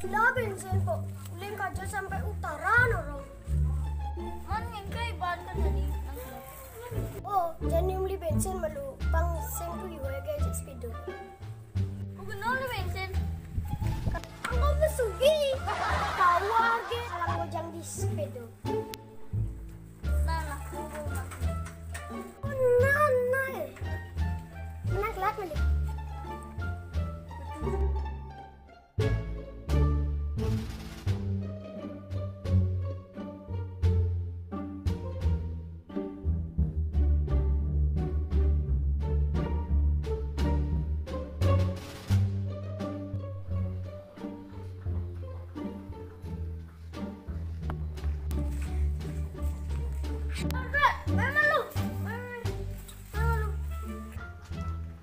Lah bensin kok uling kaja sampai utara orang. Man ngengkay ban ka tadi. Oh, jadi beli bensin malu pang sing ku juga aja speedo. Ugno lu bensin. Aku mesugi. Tahu aja kalau ngojang di speedo. Nah, kubo man. Oh, nah. Mana kelak balik? Memang lu.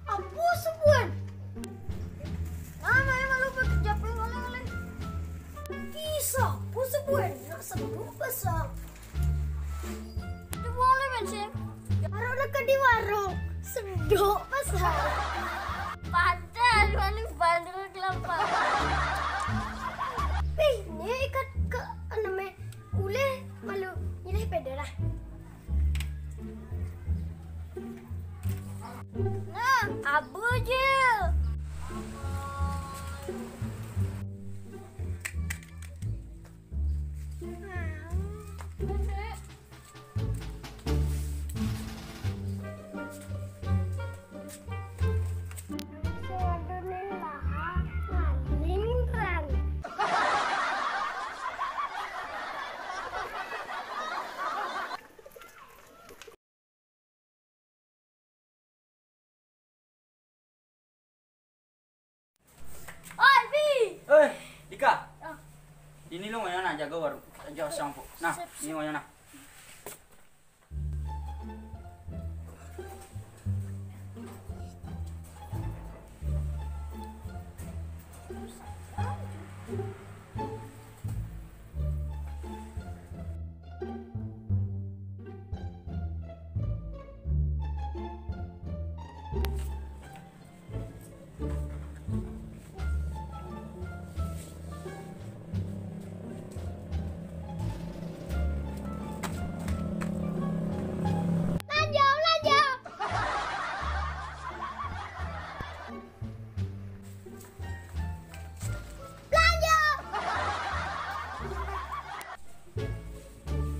Apa sebuan? Memang lu bekerja oleh-oleh. Bisa, apa sebuan? Nak sebut besar. Coba oleh bensin. Warung dekat di warung. Sedok besar. Padahal maning bandel kelapa. Ini ikat ke aname ule malu nilai peda lah. Nah, abu aja. Oi, Bi. Dika. Ah. Ini lu ngayon na jaga warung. Jaga sampo. Nah, Sip, ini ngayon na.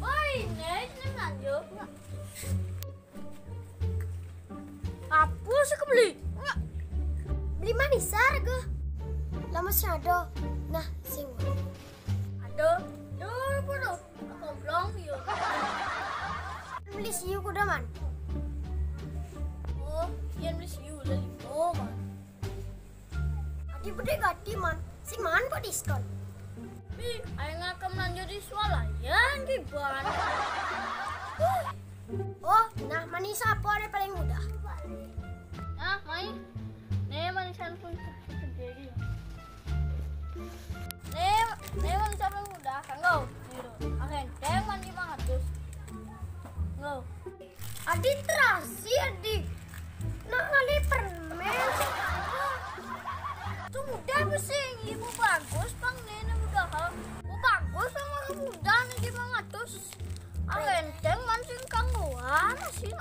Oi, nek lanjut. Apa sih kebeli? Beli manis harga. Lama ada. Nah, sing. Aduh, puro. Komplong yo. Beli siu kuda man. Oh, yan beli siu udah limo man. Adi bede gati man. Sing man kok diskon. Bi, ayo ngakam lanjut di swalayan di ban. Oh, nah manis apa ada paling mudah? Ah, main. Nih manisan pun sendiri. Nih manisan pun udah kan go. Akhirnya teng mandi mangatus. Go. Adi terasi adi. Nak ngali permen sih. Itu mudah pusing, ibu bagus pang nenek mudah hal. Bu bagus sama mudah nih di mangatus. Akhirnya teng mancing kangguan sih.